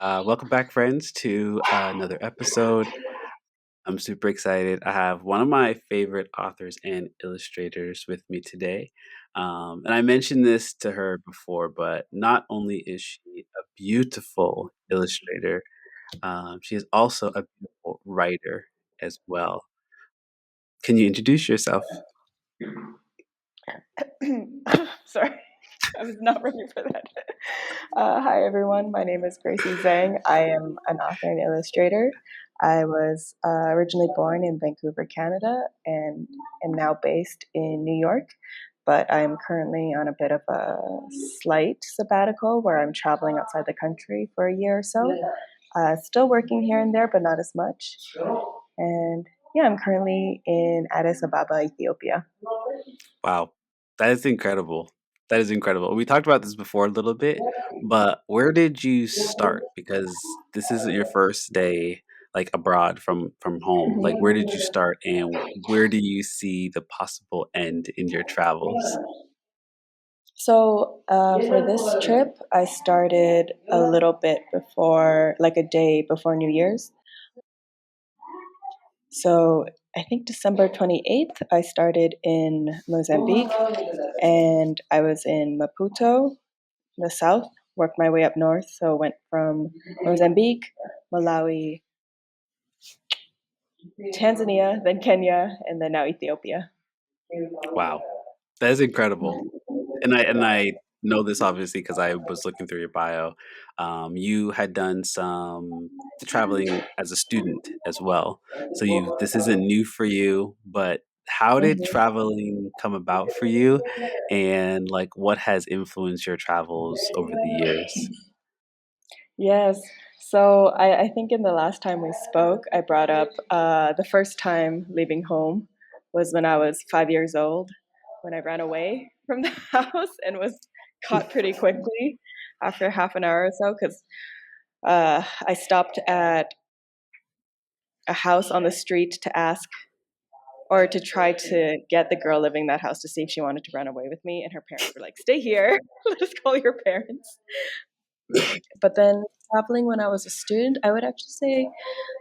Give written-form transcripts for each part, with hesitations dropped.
Welcome back, friends, to another episode. I'm super excited. I have one of my favorite authors and illustrators with me today. And I mentioned this to her before, but not only is she a beautiful illustrator, she is also a beautiful writer as well. Can you introduce yourself? Sorry, I was not ready for that. Hi, everyone. My name is Gracey Zhang. I am an author and illustrator. I was originally born in Vancouver, Canada, and am now based in New York. But I'm currently on a bit of a slight sabbatical where I'm traveling outside the country for a year or so. Still working here and there, but not as much. And yeah, I'm currently in Addis Ababa, Ethiopia. Wow, that is incredible. That is incredible. We talked about this before a little bit, but where did you start? Because this isn't your first day like abroad from home. Like where did you start and where do you see the possible end in your travels? So for this trip, I started a little bit before, like a day before New Year's. So I think December 28th, I started in Mozambique and I was in Maputo, the south, worked my way up north. So went from Mozambique, Malawi, Tanzania, then Kenya, and then now Ethiopia. Wow. That is incredible. And I know this obviously because I was looking through your bio. You had done some traveling as a student as well. So you this isn't new for you, but how did Mhm. traveling come about for you? And like what has influenced your travels over the years? Yes. So I think in the last time we spoke, I brought up the first time leaving home was when I was 5 years old, when I ran away from the house and was caught pretty quickly after half an hour or so because I stopped at a house on the street to ask or to try to get the girl living in that house to see if she wanted to run away with me. And her parents were like, "Stay here. Let us call your parents." But then traveling when I was a student, I would actually say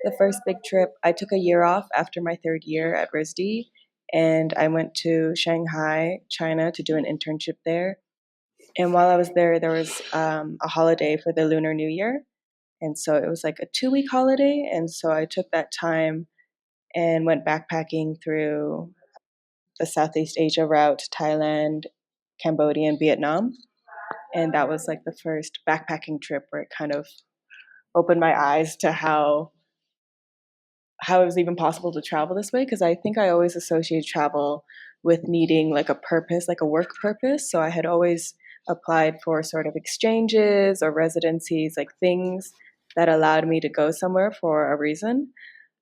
the first big trip, I took a year off after my third year at RISD, and I went to Shanghai, China to do an internship there. And while I was there, there was a holiday for the Lunar New Year. And so it was like a 2 week holiday. And so I took that time and went backpacking through the Southeast Asia route, Thailand, Cambodia, and Vietnam. And that was like the first backpacking trip where it kind of opened my eyes to how it was even possible to travel this way because I think I always associated travel with needing like a purpose, like a work purpose. So I had always applied for sort of exchanges or residencies, like things that allowed me to go somewhere for a reason.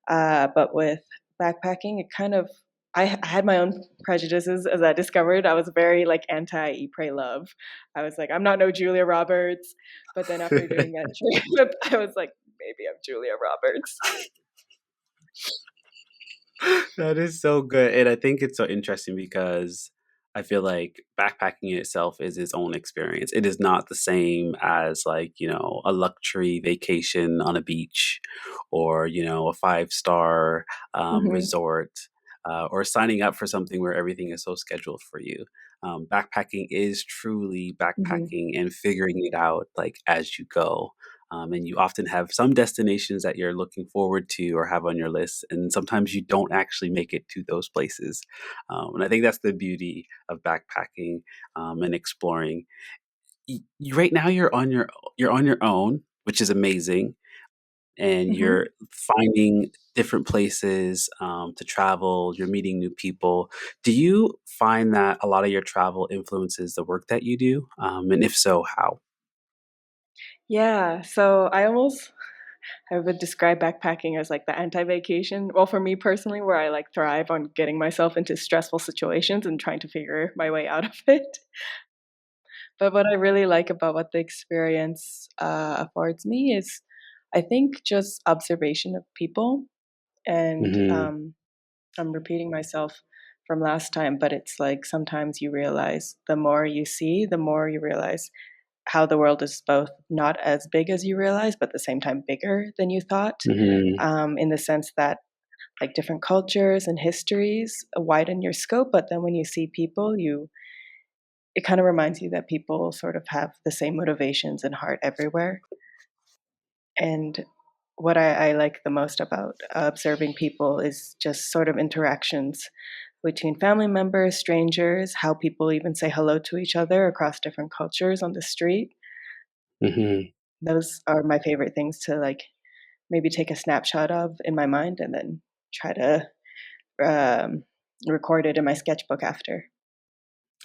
But with backpacking, it kind of I had my own prejudices as I discovered. I was very like anti eat pray love. I was like, I'm not no Julia Roberts. But then after doing that trip, I was like, maybe I'm Julia Roberts. That is so good. And I think it's so interesting because I feel like backpacking in itself is its own experience. It is not the same as like, a luxury vacation on a beach or, a five-star Hmm. resort or signing up for something where everything is so scheduled for you. Backpacking is truly Hmm. backpacking and figuring it out like as you go. And you often have some destinations that you're looking forward to or have on your list, and sometimes you don't actually make it to those places. And I think that's the beauty of backpacking and exploring. Right now, you're on your own, which is amazing, and Hmm. you're finding different places to travel. You're meeting new people. Do you find that a lot of your travel influences the work that you do? And if so, how? Yeah, so I would describe backpacking as like the anti-vacation. Well, for me personally, where I like thrive on getting myself into stressful situations and trying to figure my way out of it. But what I really like about what the experience affords me is, I think, just observation of people. And Hmm. I'm repeating myself from last time, but it's like sometimes you realize the more you see, the more you realize how the world is both not as big as you realize, but at the same time bigger than you thought, Mm-hmm. in the sense that like different cultures and histories widen your scope. But then when you see people, it kind of reminds you that people sort of have the same motivations and heart everywhere. And what I like the most about observing people is just sort of interactions between family members, strangers, how people even say hello to each other across different cultures on the street. Mm-hmm. Those are my favorite things to like maybe take a snapshot of in my mind and then try to um, record it in my sketchbook after.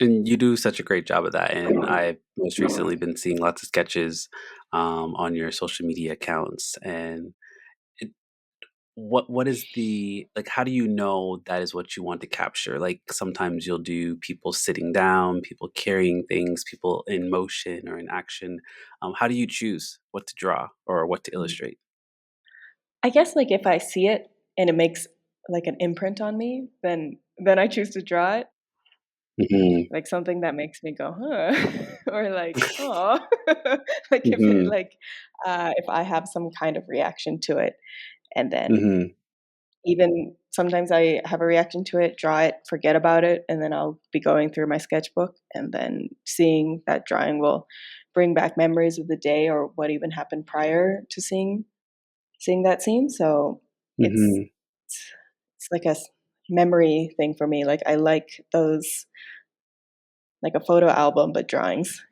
And you do such a great job of that. And I've most recently been seeing lots of sketches on your social media accounts. And it, what is the like? How do you know that is what you want to capture? Like sometimes you'll do people sitting down, people carrying things, people in motion or in action. How do you choose what to draw or what to illustrate? I guess like if I see it and it makes like an imprint on me, then I choose to draw it. Hmm. Like something that makes me go, huh, or like, oh, like Hmm. if I have some kind of reaction to it, and then Hmm. even sometimes I have a reaction to it, draw it, forget about it, and then I'll be going through my sketchbook, and then seeing that drawing will bring back memories of the day or what even happened prior to seeing that scene. So it's Hmm. it's like memory thing for me. Like I like those like a photo album, but drawings.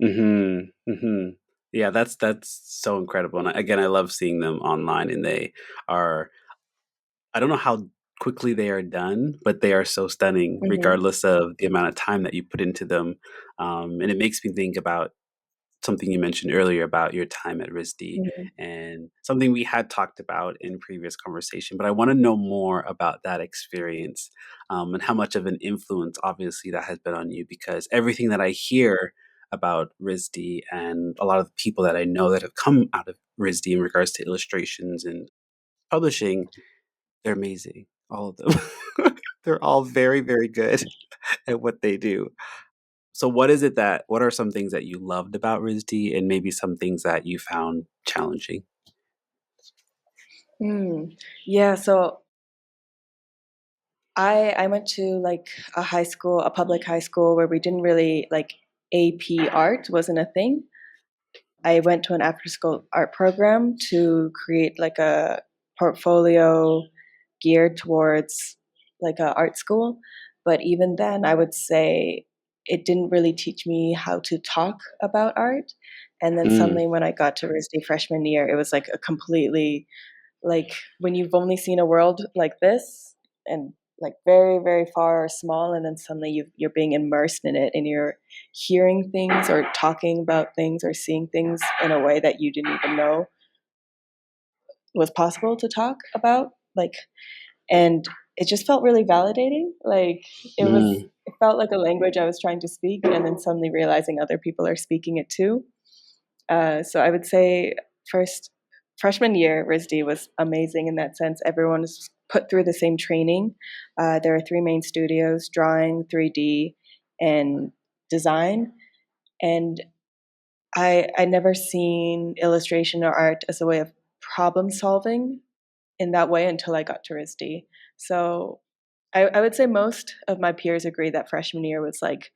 Mhm, mhm. Yeah, that's so incredible, and again, I love seeing them online, and they are I don't know how quickly they are done, but they are so stunning Hmm. regardless of the amount of time that you put into them, and it makes me think about something you mentioned earlier about your time at RISD Hmm. and something we had talked about in previous conversation, but I want to know more about that experience and how much of an influence, obviously, that has been on you because everything that I hear about RISD and a lot of the people that I know that have come out of RISD in regards to illustrations and publishing, they're amazing. All of them. They're all very, very good at what they do. So what are some things that you loved about RISD and maybe some things that you found challenging? Mm. Yeah, so I went to like a high school, a public high school where we didn't really like AP art wasn't a thing. I went to an after school art program to create like a portfolio geared towards like a art school. But even then, I would say it didn't really teach me how to talk about art. And then Mm, suddenly, when I got to RISD freshman year, it was like a completely like when you've only seen a world like this and like very very far or small, and then suddenly you're being immersed in it and you're hearing things or talking about things or seeing things in a way that you didn't even know was possible to talk about, like, and it just felt really validating. Like mm, it felt like a language I was trying to speak and then suddenly realizing other people are speaking it too. So I would say first freshman year, RISD was amazing in that sense. Everyone was put through the same training. There are three main studios: drawing, 3D, and design. And I never seen illustration or art as a way of problem solving in that way until I got to RISD. So I would say most of my peers agree that freshman year was like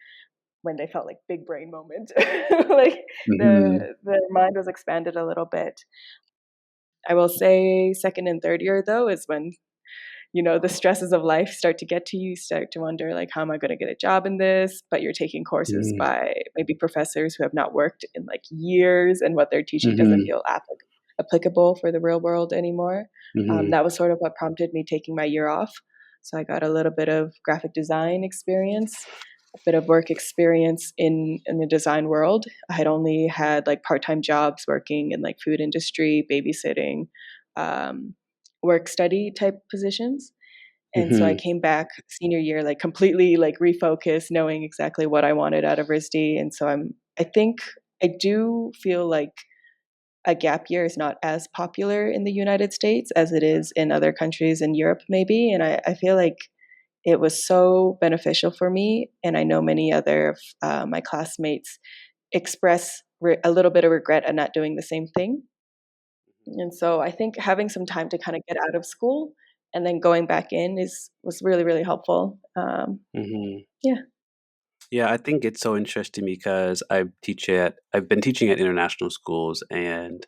when they felt like big brain moment. Like mhm, their mind was expanded a little bit. I will say second and third year though is when the stresses of life start to get to you. You start to wonder like, how am I going to get a job in this? But you're taking courses mm, by maybe professors who have not worked in like years, and what they're teaching doesn't mhm, feel applicable for the real world anymore. mhm, That was sort of what prompted me taking my year off. So I got a little bit of graphic design experience, a bit of work experience in the design world. I had only had like part-time jobs working in like food industry, babysitting, um, work study type positions. And so I mhm, came back senior year, like completely like refocused, knowing exactly what I wanted out of RISD. And so I think I do feel like a gap year is not as popular in the United States as it is in other countries in Europe, maybe. And I feel like it was so beneficial for me. And I know many other of my classmates express a little bit of regret at not doing the same thing. And so I think having some time to kind of get out of school and then going back in is was really really helpful. Hmm. Yeah. Yeah, I think it's so interesting because I've been teaching at international schools, and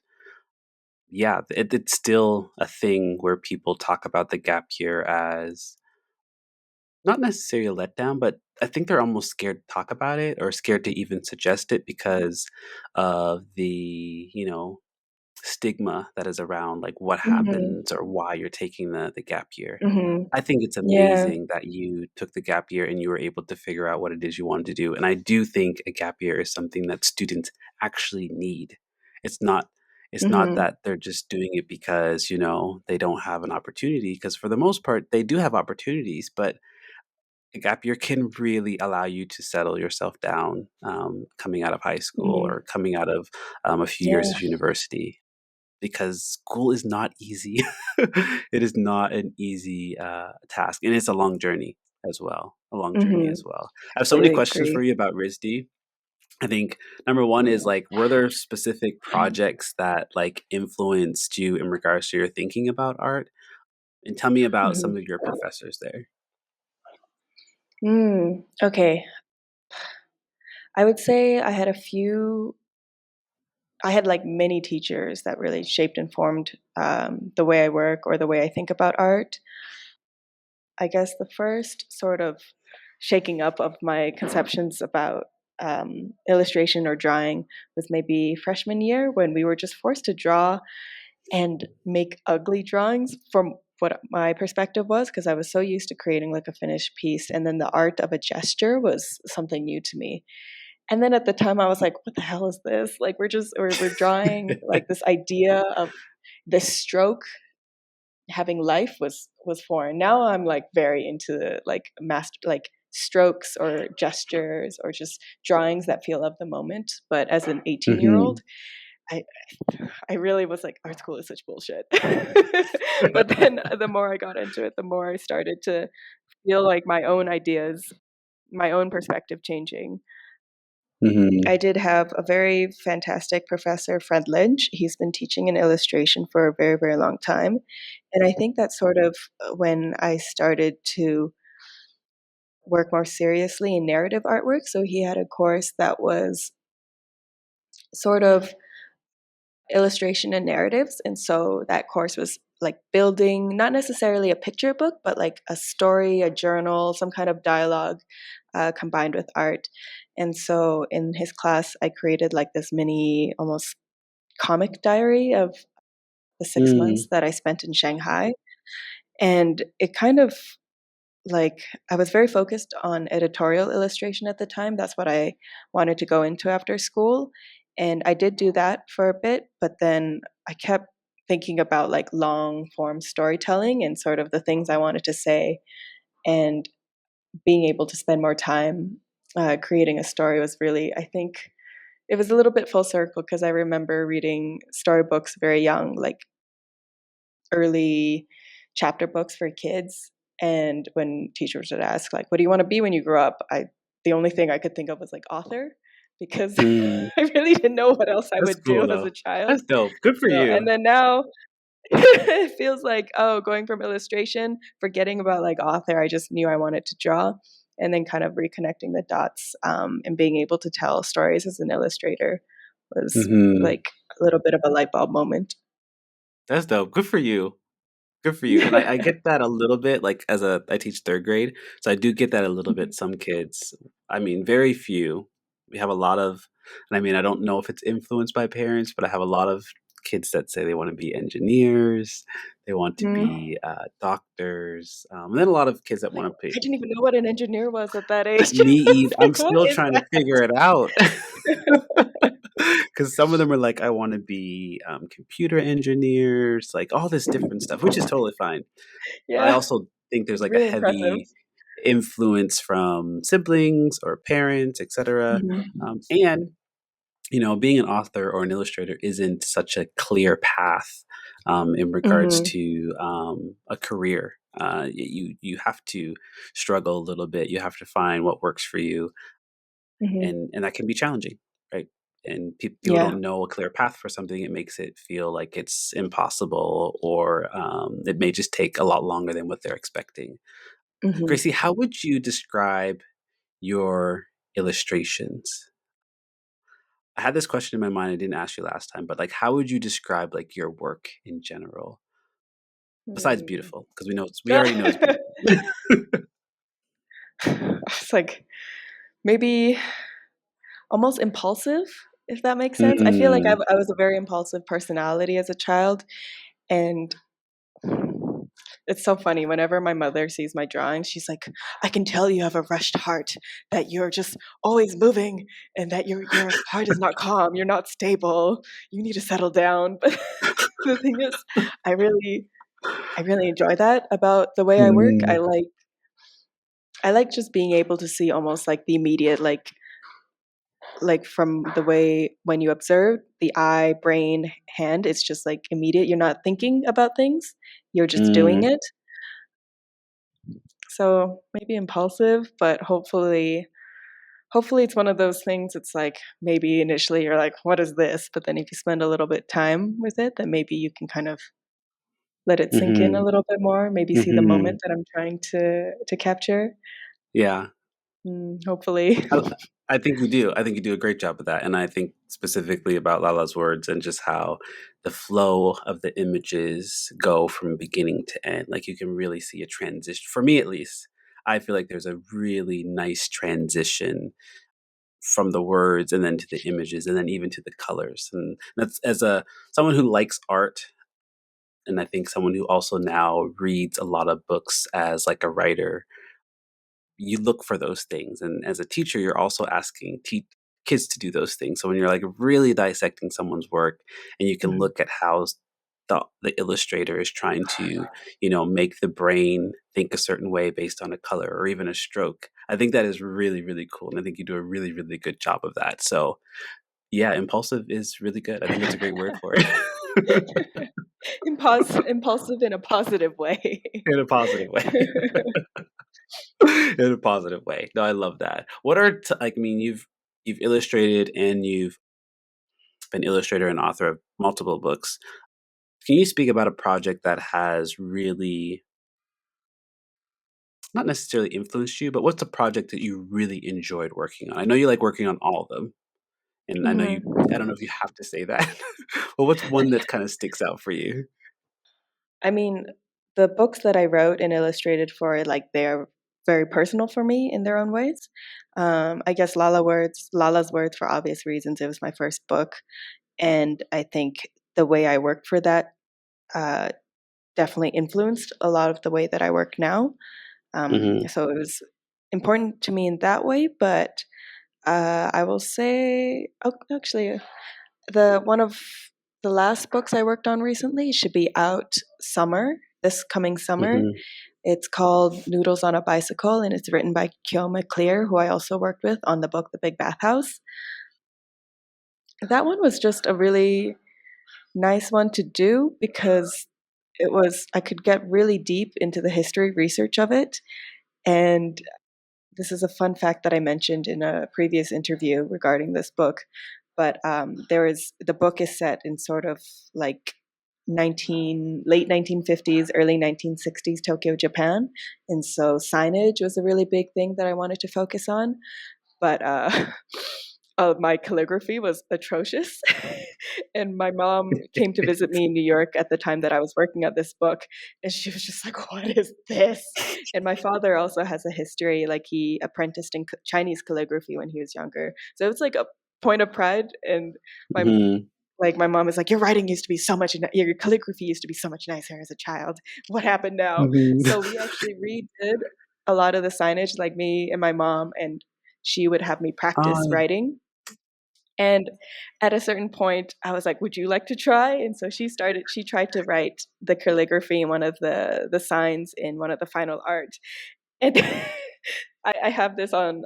yeah, it's still a thing where people talk about the gap year as not necessarily a letdown, but I think they're almost scared to talk about it or scared to even suggest it because of the, stigma that is around like what Mhm. happens or why you're taking the gap year. Mhm. I think it's Yeah. amazing that you took the gap year and you were able to figure out what it is you wanted to do. And I do think a gap year is something that students actually need. It's not it's not Mhm. that they're just doing it because, they don't have an opportunity because for the most part they do have opportunities, but a gap year can really allow you to settle yourself down coming out of high school Mhm. or coming out of a few years Yeah. of university because school is not easy. It is not an easy task, and it's a long journey as well. A long journey as Mhm. well. I have so many Completely questions for agree. you about RISD. I think number one is like, were there specific projects that like influenced you in regards to your thinking about art? And tell me about some Mhm. of your professors there. Okay. I would say I had like many teachers that really shaped and formed the way I work or the way I think about art. I guess the first sort of shaking up of my conceptions about illustration or drawing was maybe freshman year when we were just forced to draw and make ugly drawings from what my perspective was because I was so used to creating like a finished piece, and then the art of a gesture was something new to me. And then at the time I was like, what the hell is this? Like we're drawing like this idea of the stroke having life was foreign. Now I'm like very into like master like strokes or gestures or just drawings that feel of the moment. But as an 18-year-old, Hmm. I I really was like art school is such bullshit. But then the more I got into it, the more I started to feel like my own ideas, my own perspective changing. I Hmm. did have a very fantastic professor, Fred Lynch. He's been teaching in illustration for a very, very long time. And I think that's sort of when I started to work more seriously in narrative artwork. So he had a course that was sort of illustration and narratives. And so that course was like building not necessarily a picture book, but like a story, a journal, some kind of dialogue combined with art. And so in his class, I created like this mini, almost comic diary of the 6 months Mm. that I spent in Shanghai. And it kind of like I was very focused on editorial illustration at the time. That's what I wanted to go into after school. And I did do that for a bit, but then I kept thinking about like long form storytelling and sort of the things I wanted to say. And being able to spend more time creating a story was really, I think, it was a little bit full circle because I remember reading storybooks very young, like early chapter books for kids. And when teachers would ask, like, what do you want to be when you grow up? The only thing I could think of was like author because Mm. I really didn't know what else I That's would do cool as a though. child. That's dope. Good for So, and you. then now it feels like, oh, going from illustration, forgetting about like author, I just knew I wanted to draw. And then kind of reconnecting the dots and being able to tell stories as an illustrator was Hmm. like a little bit of a light bulb moment. That's dope. Good for you. Good for you. And I get that a little bit, like I teach third grade, so I do get that a little bit. Some kids, I mean, very few. We have a lot of, and I mean, I don't know if it's influenced by parents, but I have a lot of kids that say they want to be engineers, they want to Mhm. be doctors, and then a lot of kids that Like, want to be. I didn't even know what an engineer was at that age. I Me, was I'm like, "What still is trying to that?" figure it out. Because some of them are like, I want to be computer engineers, like all this different stuff, which is totally fine. But I Yeah, also think there's it's like a really impressive. heavy influence from siblings or parents, etc. Mhm. And being an author or an illustrator isn't such a clear path in regards Mhm. to a career. You have to struggle a little bit. You have to find what works for you, Mhm. and that can be challenging, right? and people Yeah. don't know a clear path for something, it makes it feel like it's impossible, or it may just take a lot longer than what they're expecting. Hmm. Gracie, how would you describe your illustrations? I had this question in my mind. I didn't ask you last time, but like, how would you describe like your work in general? Besides Hmm. beautiful, because we already know it's beautiful. It's like maybe almost impulsive, if that makes sense. I feel like Mm, I was a very impulsive personality as a child, and it's so funny. Whenever my mother sees my drawings, she's like, "I can tell you have a rushed heart, that you're just always moving, and that your heart is not calm. You're not stable. You need to settle down." But the thing is, I really I really enjoy that about the way I work. mm, I like just being able to see almost like the immediate like from the way when you observe the eye, brain, hand, it's just like immediate. You're not thinking about things. You're just doing mm, it. So maybe impulsive, but hopefully it's one of those things. It's like maybe initially you're like, what is this? But then if you spend a little bit time with it, then maybe you can kind of let it sink in a mhm, little bit more, maybe see the mhm. moment that I'm trying to capture. Yeah. Hopefully. I I think you do. I think you do a great job of that, and I think specifically about Lala's words and just how the flow of the images go from beginning to end. Like, you can really see a transition. For me, at least, I feel like there's a really nice transition from the words and then to the images and then even to the colors. And that's as a someone who likes art, and I think someone who also now reads a lot of books as like a writer, you look for those things. And as a teacher, you're also asking kids to do those things. So when you're like really dissecting someone's work, and you can Mhm. look at how the illustrator is trying to, make the brain think a certain way based on a color or even a stroke. I think that is really, really cool. And I think you do a really, really good job of that. So yeah, impulsive is really good. I think that's a great word for it. Impulsive in a positive way. In a positive way. In a positive way. No, I love that. What are like? I mean, you've illustrated and you've been illustrator and author of multiple books. Can you speak about a project that has really not necessarily influenced you, but what's a project that you really enjoyed working on? I know you like working on all of them, and I know you. I don't know Mhm. if you have to say that, but what's one that kind of sticks out for you? I mean, the books that I wrote and illustrated for, like, they're very personal for me in their own ways. I guess Lala's Words, for obvious reasons, it was my first book, and I think the way I worked for that uh, definitely influenced a lot of the way that I work now. Hmm. So it was important to me in that way, but I will say, oh, actually, the one of the last books I worked on recently should be out this coming summer. Hmm. It's called Noodles on a Bicycle, and it's written by Kioma Clear, who I also worked with on the book The Big Bathhouse. That one was just a really nice one to do because I could get really deep into the history research of it. And this is a fun fact that I mentioned in a previous interview regarding this book. But the book is set in sort of like late 1950s, early 1960s Tokyo, Japan, and so signage was a really big thing that I wanted to focus on. But my calligraphy was atrocious. And my mom came to visit me in New York at the time that I was working at this book, and she was just like, "What is this?" And my father also has a history, like he apprenticed in Chinese calligraphy when he was younger, so it's like a point of pride. And my Hmm. my mom is like, "Your writing used to be so much, your calligraphy used to be so much nicer as a child. What happened now?" Hmm. So we actually redid a lot of the signage, like me and my mom, and she would have me practice Oh, writing. And at a certain point, I was like, "Would you like to try?" And so she tried to write the calligraphy in one of the signs in one of the final art. And I have this on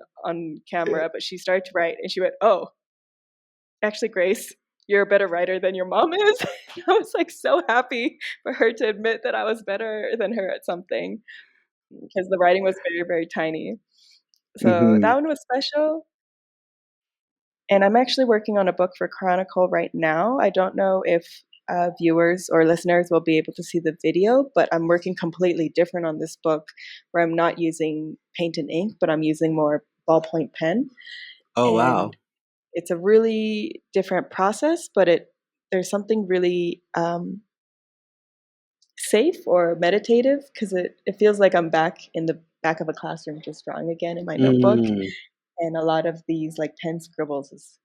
camera, but she started to write and she went, "Oh, actually, Grace, you're a better writer than your mom is." I was like so happy for her to admit that I was better than her at something because the writing was very, very tiny. So that hmm. one was special. And I'm actually working on a book for Chronicle right now. I don't know if viewers or listeners will be able to see the video, but I'm working completely different on this book where I'm not using paint and ink, but I'm using more ballpoint pen. Oh, And wow. it's a really different process, but there's something really safe or meditative because it feels like I'm back in the back of a classroom just drawing again in my notebook. Mm. And a lot of these like pen scribbles is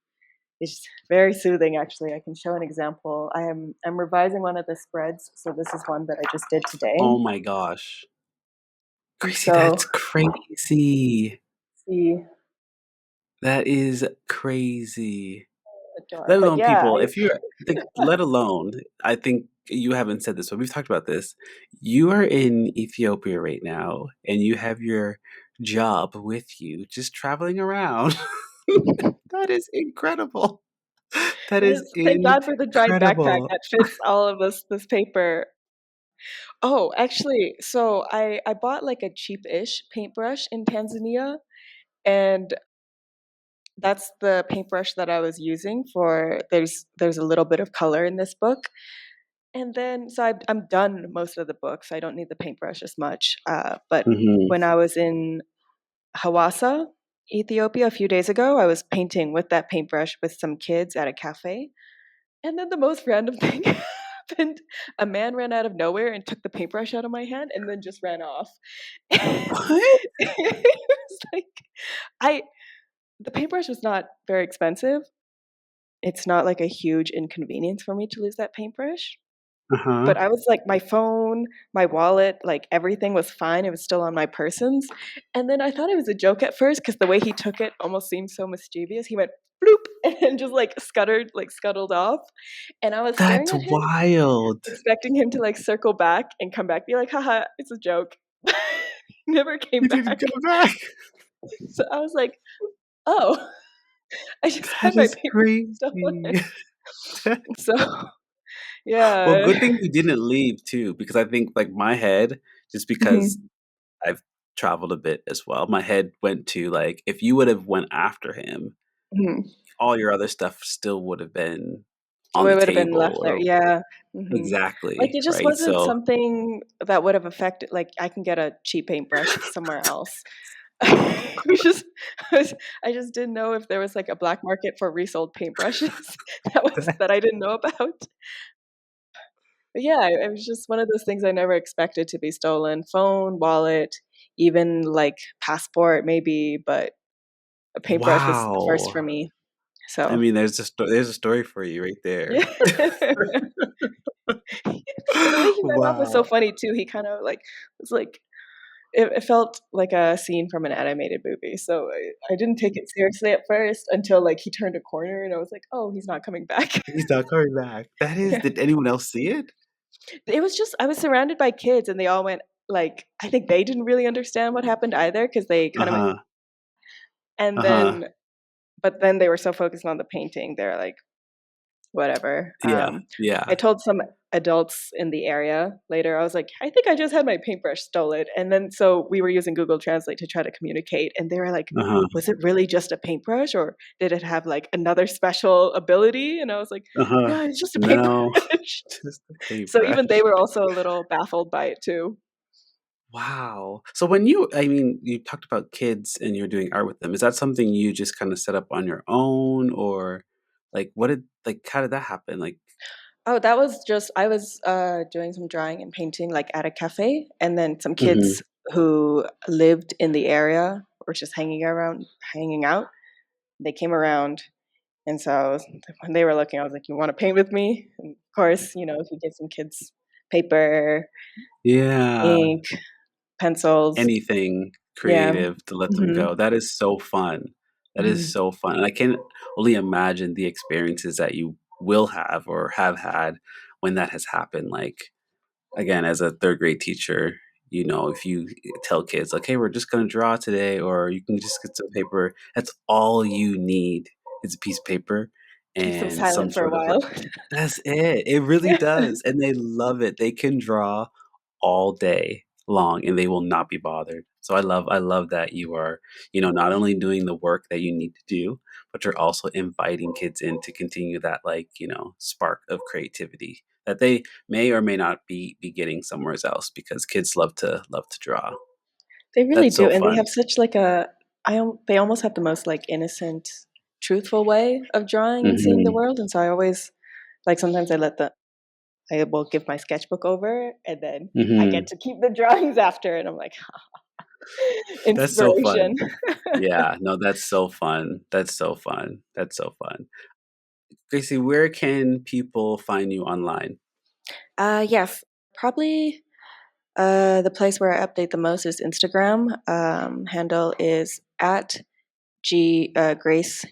it's very soothing actually. I can show an example. I'm revising one of the spreads, so this is one that I just did today. Oh my gosh. And Gracie, so that's crazy. see That is crazy. adore. Let But alone yeah, people, if you're like, let alone, I think you haven't said this, but we've talked about this. You are in Ethiopia right now, and you have your job with you, just traveling around. That is incredible. That is yes, thank God for the giant backpack incredible. that fits all of this paper. Oh, actually, so I bought like a cheap-ish paintbrush in Tanzania, and that's the paintbrush that I was using for there's a little bit of color in this book. And then so I'm done most of the book, so I don't need the paintbrush as much. But Mhm. when I was in Hawassa, Ethiopia, a few days ago, I was painting with that paintbrush with some kids at a cafe. And then the most random thing happened. A man ran out of nowhere and took the paintbrush out of my hand and then just ran off. What? It was like I the paintbrush was not very expensive. It's not like a huge inconvenience for me to lose that paintbrush. Uh-huh. But I was like, my phone, my wallet, like everything was fine. It was still on my persons. And then I thought it was a joke at first because the way he took it almost seemed so mischievous. He went bloop and just like scuttled off. And I was staring That's at him, wild. expecting him to like circle back and come back, be like, haha, it's a joke. He never came You didn't back. go back. So I was like, oh, I just had That my is paper stolen. crazy. So Well, yeah. good thing you didn't leave too, because I think like my head, just because Mhm, I've traveled a bit as well, my head went to like if you would have went after him, mhm. all your other stuff still would have been on We the would have been table left there, or yeah, mhm. Like, exactly, it just right? wasn't So something that would have affected like, I can get a cheap paintbrush somewhere else. It was just I just didn't know if there was, like, a black market for resold paintbrushes that I didn't know about. But yeah, it was just one of those things I never expected to be stolen. Phone, wallet, even, like, passport maybe, but a paintbrush was the first wow. for me, I so mean, there's a story for you right there. yeah. And the way he ran off was so Wow. funny too. He kind of like was like it felt like a scene from an animated movie. So I didn't take it seriously at first until like he turned a corner and I was like, oh, he's not coming back. He's not coming back. That is, Yeah. did anyone else see it? It was just I was surrounded by kids and they all went like I think they didn't really understand what happened either because they kind of went Uh-huh. and Uh-huh. then but then they were so focused on the painting. They're like whatever. Yeah. I Yeah. told some adults in the area later, I was like, I think I just had my paintbrush stolen. And then so we were using Google Translate to try to communicate. And they were like, Uh-huh. was it really just a paintbrush or did it have like another special ability? And I was like, Uh-huh. no, it's just a No, paintbrush. just a So even they paintbrush. were also a little baffled by it too. Wow. So when you, I mean, you talked about kids and you're doing art with them. Is that something you just kind of set up on your own or like how did that happen? Like, Oh, that was just I was doing some drawing and painting like at a cafe, and then some mhm. kids who lived in the area were just hanging out. They came around, and so when they were looking, I was like, "You want to paint with me?" And of course, if you get some kids paper, Yeah. ink, pencils, Anything yeah. creative to let them Hmm. go. That is so fun. That is Hmm. so fun. And I can only imagine the experiences that you will have or have had when that has happened. Like, again, as a third grade teacher, if you tell kids, like, hey, we're just going to draw today, or you can just get some paper, that's all you need is a piece of paper Keeps them and some silent for a sort of while. like, that's it. It really does. And they love it. They can draw all day long and they will not be bothered. So I love that you are, not only doing the work that you need to do, but you're also inviting kids in to continue that, like, spark of creativity that they may or may not be getting somewhere else, because kids love to draw. They really That's do, so and they fun. have such like a they almost have the most like innocent, truthful way of drawing and seeing the Hmm. world. And so I always like sometimes I will give my sketchbook over, and then I get Hmm. to keep the drawings after, and I'm like That's so inspiration. fun. Yeah, no, that's so fun. That's so fun. That's so fun. Gracie, where can people find you online? Yes, probably the place where I update the most is Instagram. Handle is at Grace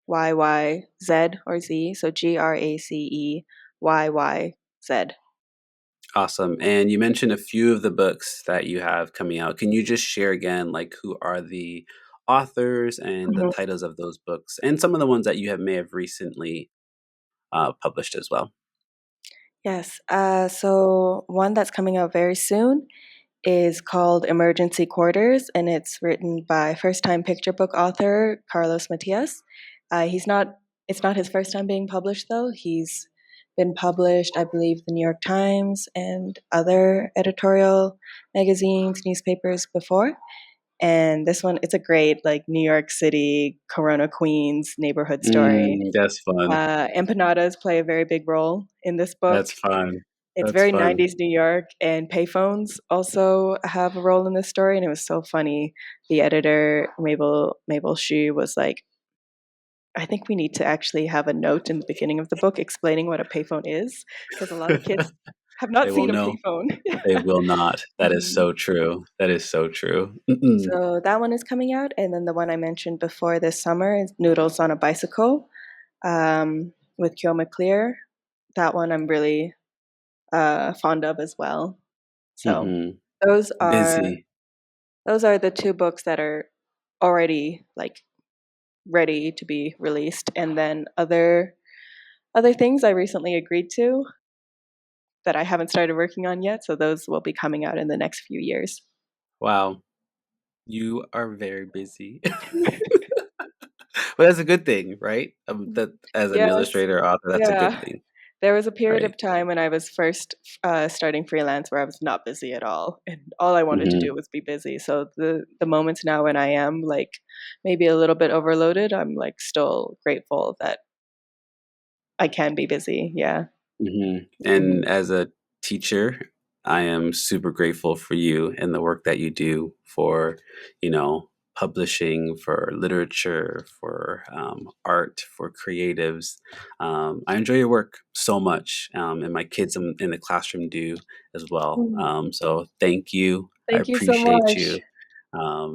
YYZ or Z, so GRACEYYZ. Awesome. And you mentioned a few of the books that you have coming out. Can you just share again, like, who are the authors and the Mhm. titles of those books, and some of the ones that you may have recently published as well? Yes. So one that's coming out very soon is called Emergency Quarters, and it's written by first-time picture book author Carlos Matias. He's not. It's not his first time being published, though. He's been published, I believe, the New York Times and other editorial magazines, newspapers before. And this one, it's a great like New York City, Corona Queens neighborhood story. That's fun. Empanadas play a very big role in this book. That's fun. It's That's very fun. 90s New York, and payphones also have a role in this story. And it was so funny. The editor, Mabel Xu, was like, I think we need to actually have a note in the beginning of the book explaining what a payphone is, because a lot of kids have They not will seen a know. payphone. They will not. That is Mhm. so true. That is so true. Mm-mm. So that one is coming out. And then the one I mentioned before this summer is Noodles on a Bicycle, with Kyo McClear. That one I'm really fond of as well. So Hmm. those are Busy. those are the two books that are already like ready to be released, and then other things I recently agreed to that I haven't started working on yet. So those will be coming out in the next few years. Wow. You are very busy. But that's a good thing, right? That as an Yes, illustrator, author, that's a good yeah. thing, There was a period right? of time when I was first starting freelance where I was not busy at all, and all I wanted to do Hmm. was be busy. So the moments now when I am like maybe a little bit overloaded, I'm like still grateful that I can be busy. Yeah. Hmm. Mhm. And as a teacher, I am super grateful for you and the work that you do for, publishing, for literature, for art, for creatives. I enjoy your work so much, and my kids in the classroom do as well. Mm. So thank you. I Thank you so appreciate much. you.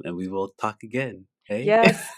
And we will talk again. Hey. Yes.